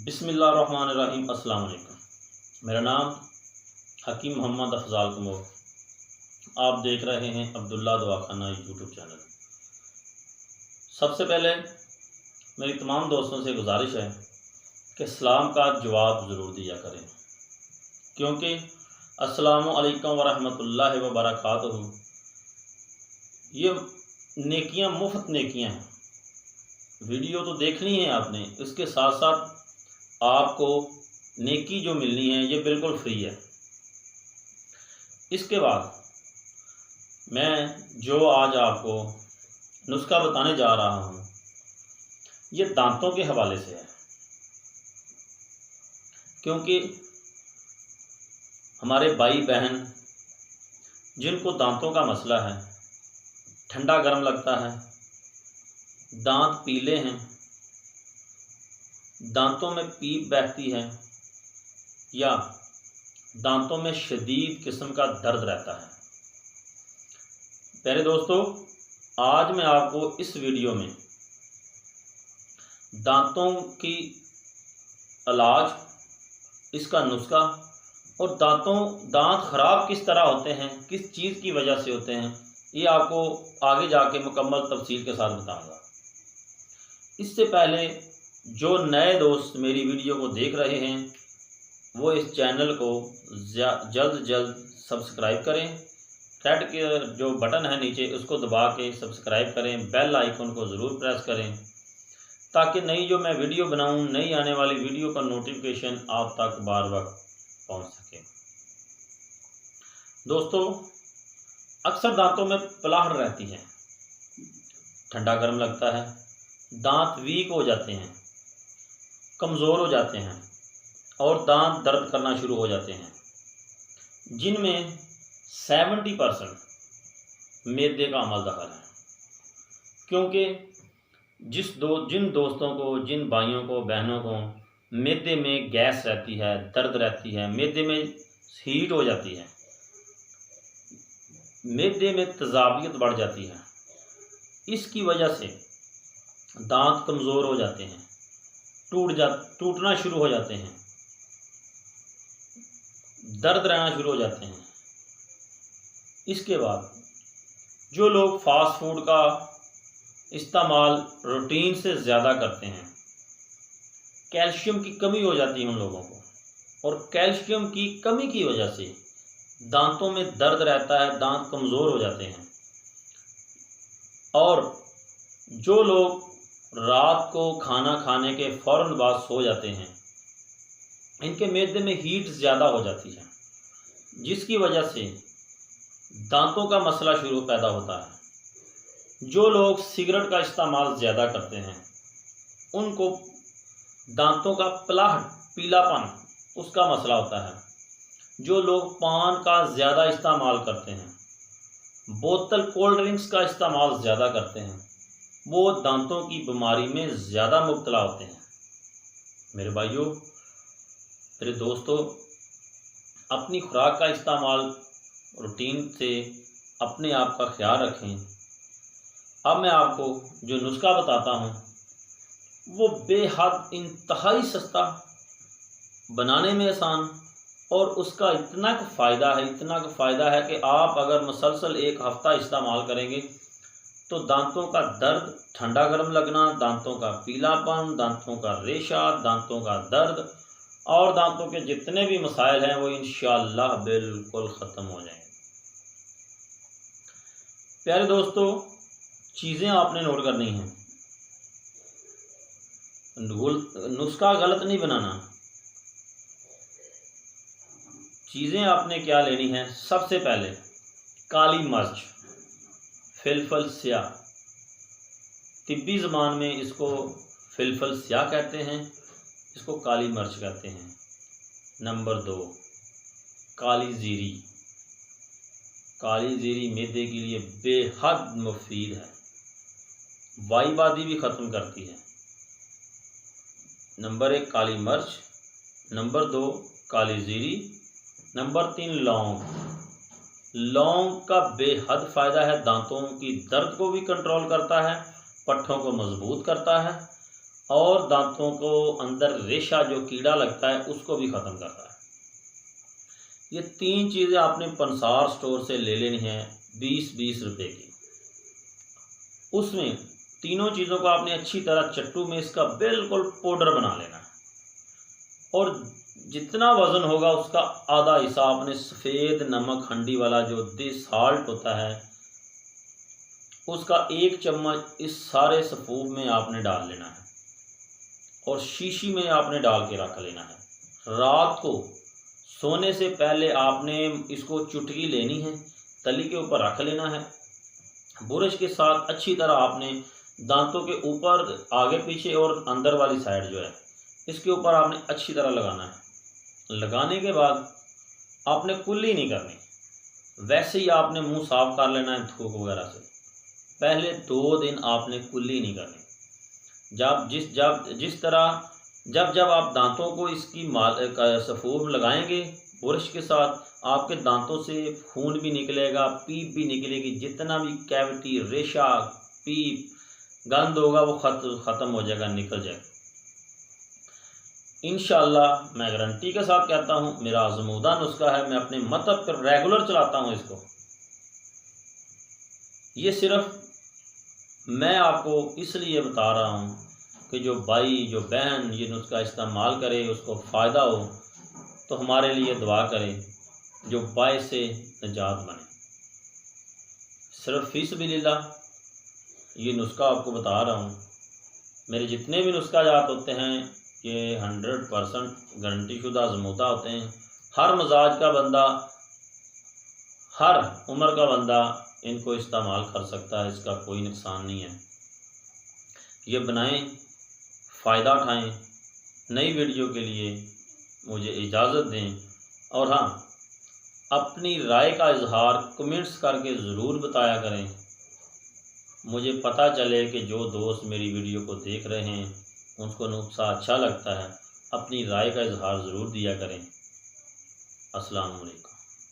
बिस्मिल्लाहिर्रहमानिर्रहीम। अस्सलाम वालेकुम। मेरा नाम हकीम मोहम्मद अफजाल कुमोर। आप देख रहे हैं अब्दुल्ला दवाखाना यूट्यूब चैनल। सबसे पहले मेरी तमाम दोस्तों से गुजारिश है कि सलाम का जवाब ज़रूर दिया करें, क्योंकि अस्सलामु अलैकुम वरहमतुल्लाहि वबरकातुहू ये नेकियां मुफ्त नेकियां हैं। वीडियो तो देखनी है आपने, इसके साथ साथ आपको नेकी जो मिलनी है ये बिल्कुल फ्री है। इसके बाद मैं जो आज आपको नुस्खा बताने जा रहा हूँ ये दांतों के हवाले से है, क्योंकि हमारे भाई बहन जिनको दांतों का मसला है, ठंडा गर्म लगता है, दांत पीले हैं, दांतों में पीप बहती है या दांतों में शदीद किस्म का दर्द रहता है। प्यारे दोस्तों, आज मैं आपको इस वीडियो में दांतों की इलाज, इसका नुस्खा और दांत ख़राब किस तरह होते हैं, किस चीज़ की वजह से होते हैं, ये आपको आगे जाके मुकम्मल तफसील के साथ बताऊंगा। इससे पहले जो नए दोस्त मेरी वीडियो को देख रहे हैं वो इस चैनल को जल्द सब्सक्राइब करें। रेड के जो बटन है नीचे उसको दबा के सब्सक्राइब करें, बेल आइकन को ज़रूर प्रेस करें ताकि नई जो मैं वीडियो बनाऊं, नई आने वाली वीडियो का नोटिफिकेशन आप तक बार वक्त पहुंच सके। दोस्तों, अक्सर दांतों में पलाहट रहती है, ठंडा गर्म लगता है, दांत वीक हो जाते हैं, कमज़ोर हो जाते हैं और दांत दर्द करना शुरू हो जाते हैं, जिनमें 70% मैदे का अमल दखल है। क्योंकि जिन दोस्तों को, जिन भाइयों को, बहनों को मैदे में गैस रहती है, दर्द रहती है, मैदे में हीट हो जाती है, मैदे में तेज़ाबियत बढ़ जाती है, इसकी वजह से दांत कमज़ोर हो जाते हैं, टूटना शुरू हो जाते हैं, दर्द रहना शुरू हो जाते हैं। इसके बाद जो लोग फास्ट फूड का इस्तेमाल रूटीन से ज़्यादा करते हैं, कैल्शियम की कमी हो जाती है उन लोगों को, और कैल्शियम की कमी की वजह से दांतों में दर्द रहता है, दांत कमज़ोर हो जाते हैं। और जो लोग रात को खाना खाने के फ़ौरन बाद सो जाते हैं, इनके मैदे में हीट ज़्यादा हो जाती है, जिसकी वजह से दांतों का मसला पैदा होता है। जो लोग सिगरेट का इस्तेमाल ज़्यादा करते हैं उनको दांतों का पलाहट, पीलापन, उसका मसला होता है। जो लोग पान का ज़्यादा इस्तेमाल करते हैं, बोतल कोल्ड ड्रिंक्स का इस्तेमाल ज़्यादा करते हैं, वो दांतों की बीमारी में ज़्यादा मुब्तला होते हैं। मेरे भाइयों, मेरे दोस्तों, अपनी खुराक का इस्तेमाल रूटीन से अपने आप का ख्याल रखें। अब मैं आपको जो नुस्खा बताता हूँ वो बेहद इंतहाई सस्ता, बनाने में आसान, और उसका इतना फ़ायदा है कि आप अगर मुसलसल एक हफ़्ता इस्तेमाल करेंगे तो दांतों का दर्द, ठंडा गर्म लगना, दांतों का पीलापन, दांतों का रेशा, दांतों का दर्द और दांतों के जितने भी मसाइल हैं वो इंशाअल्लाह बिल्कुल ख़त्म हो जाएंगे। प्यारे दोस्तों, चीज़ें आपने नोट करनी हैं, नुस्खा गलत नहीं बनाना। चीज़ें आपने क्या लेनी है? सबसे पहले काली मिर्च, फिलफल स्याह, तिब्बी ज़बान में इसको फिलफल स्याह कहते हैं, इसको काली मिर्च कहते हैं। नंबर 2, काली ज़ीरी। काली ज़ीरी मैदे के लिए बेहद मुफीद है, वाईबादी भी ख़त्म करती है। नंबर 1 काली मिर्च, नंबर 2 काली ज़ीरी, नंबर 3 लौंग। लौंग का बेहद फ़ायदा है, दांतों की दर्द को भी कंट्रोल करता है, पट्ठों को मजबूत करता है और दांतों को अंदर रेशा जो कीड़ा लगता है उसको भी ख़त्म करता है। ये 3 चीज़ें आपने पंसार स्टोर से ले लेनी हैं 20-20 रुपए की। उसमें तीनों चीज़ों को आपने अच्छी तरह चट्टू में इसका बिल्कुल पाउडर बना लेना है और जितना वज़न होगा उसका आधा हिस्सा आपने सफ़ेद नमक हंडी वाला जो देसी साल्ट होता है उसका 1 चम्मच इस सारे सफ़ूफ में आपने डाल लेना है और शीशी में आपने डाल के रख लेना है। रात को सोने से पहले आपने इसको चुटकी लेनी है, तली के ऊपर रख लेना है। बुरश के साथ अच्छी तरह आपने दांतों के ऊपर आगे पीछे और अंदर वाली साइड जो है इसके ऊपर आपने अच्छी तरह लगाना है। लगाने के बाद आपने कुल्ली नहीं करनी, वैसे ही आपने मुंह साफ कर लेना है थूक वगैरह से। पहले 2 दिन आपने कुल्ली नहीं करनी। जब आप दांतों को इसकी सफूर लगाएंगे बुरश के साथ, आपके दांतों से खून भी निकलेगा, पीप भी निकलेगी, जितना भी कैविटी रेशा पीप गंद होगा वो ख़त्म हो जाएगा, निकल जाएगा इंशाअल्लाह। मैं गारंटी के साथ कहता हूँ, मेरा आज़मूदा नुस्खा है, मैं अपने मतलब पर रेगुलर चलाता हूँ इसको। ये सिर्फ मैं आपको इसलिए बता रहा हूँ कि जो भाई जो बहन ये नुस्खा इस्तेमाल करे उसको फ़ायदा हो तो हमारे लिए दुआ करें, जो बाय से निजात बने। सिर्फ फ़ीसबिलिल्लाह ये नुस्खा आपको बता रहा हूँ। मेरे जितने भी नुस्खा जात होते हैं ये 100% गारंटी शुदा आज़मूदा होते हैं। हर मजाज का बंदा, हर उम्र का बंदा इनको इस्तेमाल कर सकता है, इसका कोई नुकसान नहीं है। ये बनाएं, फ़ायदा उठाएं। नई वीडियो के लिए मुझे इजाज़त दें और हाँ, अपनी राय का इजहार कमेंट्स करके ज़रूर बताया करें। मुझे पता चले कि जो दोस्त मेरी वीडियो को देख रहे हैं उनको नुस्खा अच्छा लगता है। अपनी राय का इजहार ज़रूर दिया करें। अस्सलाम वालेकुम।